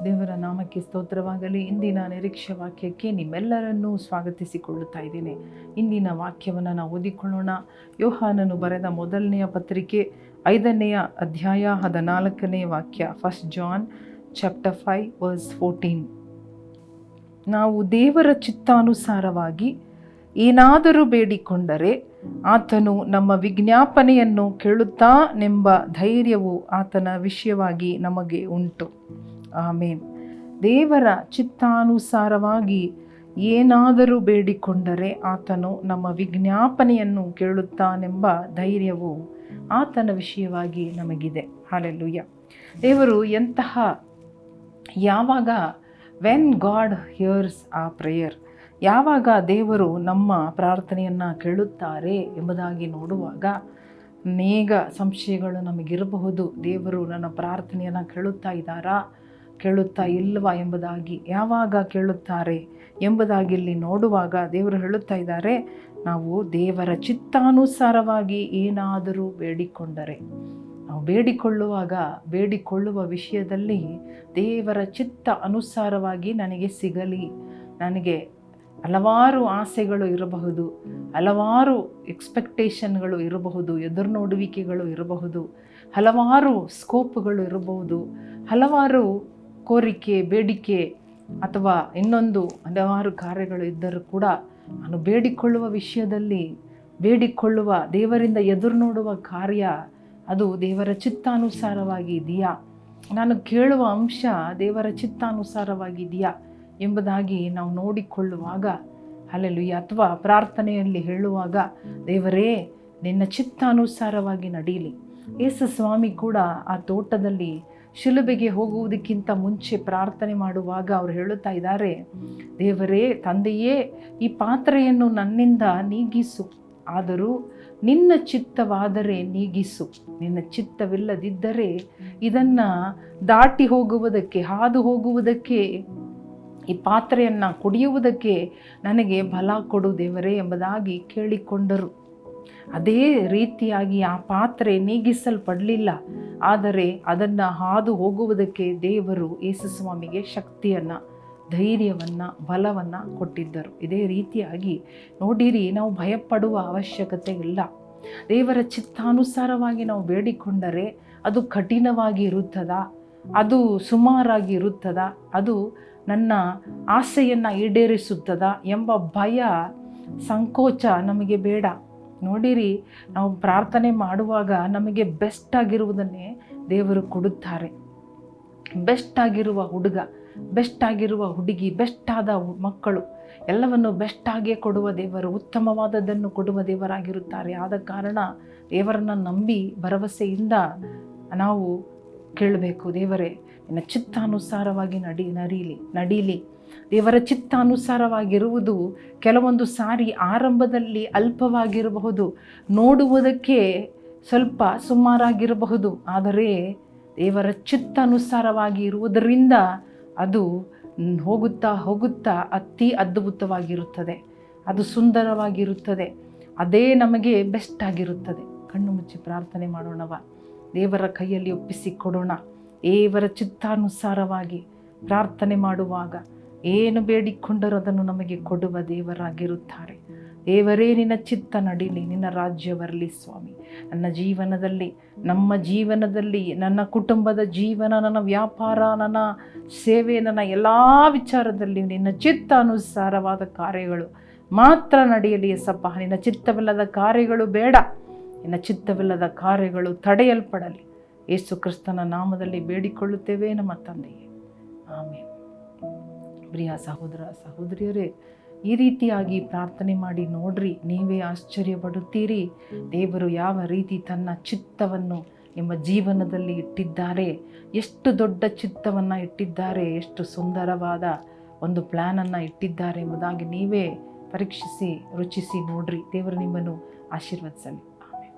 ದೇವರ ನಾಮಕ್ಕೆ ಸ್ತೋತ್ರವಾಗಲಿ. ಇಂದಿನ ನಿರೀಕ್ಷೆ ವಾಕ್ಯಕ್ಕೆ ನಿಮ್ಮೆಲ್ಲರನ್ನೂ ಸ್ವಾಗತಿಸಿಕೊಳ್ಳುತ್ತಾ ಇದ್ದೇನೆ. ಇಂದಿನ ವಾಕ್ಯವನ್ನು ನಾವು ಓದಿಕೊಳ್ಳೋಣ. ಯೋಹಾನನು ಬರೆದ ಮೊದಲನೆಯ ಪತ್ರಿಕೆ 5ನೇ ಅಧ್ಯಾಯ 14ನೇ ವಾಕ್ಯ. 1 John chapter 5 verse 14. ನಾವು ದೇವರ ಚಿತ್ತಾನುಸಾರವಾಗಿ ಏನಾದರೂ ಬೇಡಿಕೊಂಡರೆ ಆತನು ನಮ್ಮ ವಿಜ್ಞಾಪನೆಯನ್ನು ಕೇಳುತ್ತಾನೆಂಬ ಧೈರ್ಯವು ಆತನ ವಿಷಯವಾಗಿ ನಮಗೆ ಉಂಟು. ಆಮೇನ್. ದೇವರ ಚಿತ್ತಾನುಸಾರವಾಗಿ ಏನಾದರೂ ಬೇಡಿಕೊಂಡರೆ ಆತನು ನಮ್ಮ ವಿಜ್ಞಾಪನೆಯನ್ನು ಕೇಳುತ್ತಾನೆಂಬ ಧೈರ್ಯವು ಆತನ ವಿಷಯವಾಗಿ ನಮಗಿದೆ. ಹಲ್ಲೆಲೂಯಾ. ದೇವರು ಯಾವಾಗ ವೆನ್ ಗಾಡ್ ಹಿಯರ್ಸ್ ಆ ಪ್ರೇಯರ್, ಯಾವಾಗ ದೇವರು ನಮ್ಮ ಪ್ರಾರ್ಥನೆಯನ್ನು ಕೇಳುತ್ತಾರೆ ಎಂಬುದಾಗಿ ನೋಡುವಾಗ ಅನೇಕ ಸಂಶಯಗಳು ನಮಗಿರಬಹುದು. ದೇವರು ನನ್ನ ಪ್ರಾರ್ಥನೆಯನ್ನು ಕೇಳುತ್ತಾ ಇಲ್ವಾ ಎಂಬುದಾಗಿ. ಯಾವಾಗ ಕೇಳುತ್ತಾರೆ ಎಂಬುದಾಗಿ ಇಲ್ಲಿ ನೋಡುವಾಗ ದೇವರು ಹೇಳುತ್ತಾ ಇದ್ದಾರೆ, ನಾವು ದೇವರ ಚಿತ್ತಾನುಸಾರವಾಗಿ ಏನಾದರೂ ಬೇಡಿಕೊಂಡರೆ, ನಾವು ಬೇಡಿಕೊಳ್ಳುವ ವಿಷಯದಲ್ಲಿ ದೇವರ ಚಿತ್ತ ಅನುಸಾರವಾಗಿ ನನಗೆ ಸಿಗಲಿ. ನನಗೆ ಹಲವಾರು ಆಸೆಗಳು ಇರಬಹುದು, ಹಲವಾರು ಎಕ್ಸ್ಪೆಕ್ಟೇಷನ್ಗಳು ಇರಬಹುದು, ಎದುರು ನೋಡುವಿಕೆಗಳು ಇರಬಹುದು, ಹಲವಾರು ಸ್ಕೋಪ್ಗಳು ಇರಬಹುದು, ಹಲವಾರು ಕೋರಿಕೆ, ಬೇಡಿಕೆ ಅಥವಾ ಇನ್ನೊಂದು ಹಲವಾರು ಕಾರ್ಯಗಳು ಇದ್ದರೂ ಕೂಡ ನಾನು ಬೇಡಿಕೊಳ್ಳುವ ವಿಷಯದಲ್ಲಿ ದೇವರಿಂದ ಎದುರು ನೋಡುವ ಕಾರ್ಯ ಅದು ದೇವರ ಚಿತ್ತಾನುಸಾರವಾಗಿದೆಯಾ, ನಾನು ಕೇಳುವ ಅಂಶ ದೇವರ ಚಿತ್ತಾನುಸಾರವಾಗಿದೆಯಾ ಎಂಬುದಾಗಿ ನಾವು ನೋಡಿಕೊಳ್ಳುವಾಗ, ಹಲ್ಲೆಲೂಯಾ, ಅಥವಾ ಪ್ರಾರ್ಥನೆಯಲ್ಲಿ ಹೇಳುವಾಗ, ದೇವರೇ ನಿನ್ನ ಚಿತ್ತಾನುಸಾರವಾಗಿ ನಡೀಲಿ. ಯೇಸು ಸ್ವಾಮಿ ಕೂಡ ಆ ತೋಟದಲ್ಲಿ ಶಿಲುಬೆಗೆ ಹೋಗುವುದಕ್ಕಿಂತ ಮುಂಚೆ ಪ್ರಾರ್ಥನೆ ಮಾಡುವಾಗ ಅವರು ಹೇಳುತ್ತಾ ಇದ್ದಾರೆ, ದೇವರೇ, ತಂದೆಯೇ, ಈ ಪಾತ್ರೆಯನ್ನು ನನ್ನಿಂದ ನೀಗಿಸು, ಆದರೂ ನಿನ್ನ ಚಿತ್ತವಾದರೆ ನೀಗಿಸು, ನಿನ್ನ ಚಿತ್ತವಿಲ್ಲದಿದ್ದರೆ ಇದನ್ನು ದಾಟಿ ಹೋಗುವುದಕ್ಕೆ, ಹಾದು ಹೋಗುವುದಕ್ಕೆ, ಈ ಪಾತ್ರೆಯನ್ನು ಕುಡಿಯುವುದಕ್ಕೆ ನನಗೆ ಬಲ ಕೊಡು ದೇವರೇ ಎಂಬುದಾಗಿ ಕೇಳಿಕೊಂಡರು. ಅದೇ ರೀತಿಯಾಗಿ ಆ ಪಾತ್ರೆ ನೀಗಿಸಲ್ಪಡಲಿಲ್ಲ, ಆದರೆ ಅದನ್ನು ಹಾದು ಹೋಗುವುದಕ್ಕೆ ದೇವರು ಯೇಸು ಸ್ವಾಮಿಗೆ ಶಕ್ತಿಯನ್ನು, ಧೈರ್ಯವನ್ನು, ಬಲವನ್ನು ಕೊಟ್ಟಿದ್ದರು. ಇದೇ ರೀತಿಯಾಗಿ ನೋಡಿರಿ, ನಾವು ಭಯಪಡುವ ಅವಶ್ಯಕತೆ ಇಲ್ಲ. ದೇವರ ಚಿತ್ತಾನುಸಾರವಾಗಿ ನಾವು ಬೇಡಿಕೊಂಡರೆ ಅದು ಕಠಿಣವಾಗಿ ಇರುತ್ತದಾ, ಅದು ಸುಮಾರಾಗಿ ಇರುತ್ತದಾ, ಅದು ನನ್ನ ಆಸೆಯನ್ನು ಈಡೇರಿಸುತ್ತದಾ ಎಂಬ ಭಯ, ಸಂಕೋಚ ನಮಗೆ ಬೇಡ. ನೋಡಿರಿ, ನಾವು ಪ್ರಾರ್ಥನೆ ಮಾಡುವಾಗ ನಮಗೆ ಬೆಸ್ಟ್ ಆಗಿರುವುದನ್ನೇ ದೇವರು ಕೊಡುತ್ತಾರೆ. ಬೆಸ್ಟ್ ಆಗಿರುವ ಹುಡುಗ, ಬೆಸ್ಟ್ ಆಗಿರುವ ಹುಡುಗಿ, ಬೆಸ್ಟ್ ಆದ ಮಕ್ಕಳು ಎಲ್ಲವನ್ನು ಬೆಸ್ಟಾಗೇ ಕೊಡುವ ದೇವರು, ಉತ್ತಮವಾದದ್ದನ್ನು ಕೊಡುವ ದೇವರಾಗಿರುತ್ತಾರೆ. ಆದ ಕಾರಣ ದೇವರನ್ನು ನಂಬಿ ಭರವಸೆಯಿಂದ ನಾವು ಕೇಳಬೇಕು. ದೇವರೇ, ನಿನ್ನ ಚಿತ್ತಾನುಸಾರವಾಗಿ ನಡೀಲಿ. ದೇವರ ಚಿತ್ತಾನುಸಾರವಾಗಿರುವುದು ಕೆಲವೊಂದು ಸಾರಿ ಆರಂಭದಲ್ಲಿ ಅಲ್ಪವಾಗಿರಬಹುದು, ನೋಡುವುದಕ್ಕೆ ಸ್ವಲ್ಪ ಸುಮಾರಾಗಿರಬಹುದು, ಆದರೆ ದೇವರ ಚಿತ್ತಾನುಸಾರವಾಗಿ ಇರುವುದರಿಂದ ಅದು ಹೋಗುತ್ತಾ ಅತಿ ಅದ್ಭುತವಾಗಿರುತ್ತದೆ, ಅದು ಸುಂದರವಾಗಿರುತ್ತದೆ, ಅದೇ ನಮಗೆ ಬೆಸ್ಟ್ ಆಗಿರುತ್ತದೆ. ಕಣ್ಣು ಮುಚ್ಚಿ ಪ್ರಾರ್ಥನೆ ಮಾಡೋಣವ. ದೇವರ ಕೈಯಲ್ಲಿ ಒಪ್ಪಿಸಿಕೊಡೋಣ. ದೇವರ ಚಿತ್ತಾನುಸಾರವಾಗಿ ಪ್ರಾರ್ಥನೆ ಮಾಡುವಾಗ ಏನು ಬೇಡಿಕೊಂಡರೂ ಅದನ್ನು ನಮಗೆ ಕೊಡುವ ದೇವರಾಗಿರುತ್ತಾರೆ. ದೇವರೇ, ನಿನ್ನ ಚಿತ್ತ ನಡೀಲಿ, ನಿನ್ನ ರಾಜ್ಯ ಬರಲಿ ಸ್ವಾಮಿ. ನನ್ನ ಜೀವನದಲ್ಲಿ, ನಮ್ಮ ಜೀವನದಲ್ಲಿ, ನನ್ನ ಕುಟುಂಬದ ಜೀವನ, ನನ್ನ ವ್ಯಾಪಾರ, ನನ್ನ ಸೇವೆ, ನನ್ನ ಎಲ್ಲ ವಿಚಾರದಲ್ಲಿ ನಿನ್ನ ಚಿತ್ತಾನುಸಾರವಾದ ಕಾರ್ಯಗಳು ಮಾತ್ರ ನಡೆಯಲಿ ಯೇಸಪ್ಪ. ನಿನ್ನ ಚಿತ್ತವಿಲ್ಲದ ಕಾರ್ಯಗಳು ಬೇಡ, ನಿನ್ನ ಚಿತ್ತವಿಲ್ಲದ ಕಾರ್ಯಗಳು ತಡೆಯಲ್ಪಡಲಿ. ಯೇಸು ಕ್ರಿಸ್ತನ ನಾಮದಲ್ಲಿ ಬೇಡಿಕೊಳ್ಳುತ್ತೇವೆ ನಮ್ಮ ತಂದೆಯೇ, ಆಮೇನ್. ಪ್ರಿಯ ಸಹೋದರ ಸಹೋದರಿಯರೇ, ಈ ರೀತಿಯಾಗಿ ಪ್ರಾರ್ಥನೆ ಮಾಡಿ ನೋಡ್ರಿ, ನೀವೇ ಆಶ್ಚರ್ಯಪಡುತ್ತೀರಿ. ದೇವರು ಯಾವ ರೀತಿ ತನ್ನ ಚಿತ್ತವನ್ನು ನಿಮ್ಮ ಜೀವನದಲ್ಲಿ ಇಟ್ಟಿದ್ದಾರೆ, ಎಷ್ಟು ದೊಡ್ಡ ಚಿತ್ತವನ್ನು ಇಟ್ಟಿದ್ದಾರೆ, ಎಷ್ಟು ಸುಂದರವಾದ ಒಂದು ಪ್ಲ್ಯಾನನ್ನು ಇಟ್ಟಿದ್ದಾರೆ ಎಂಬುದಾಗಿ ನೀವೇ ಪರೀಕ್ಷಿಸಿ ರುಚಿಸಿ ನೋಡ್ರಿ. ದೇವರು ನಿಮ್ಮನ್ನು ಆಶೀರ್ವದಿಸಲಿ. ಆಮೇಲೆ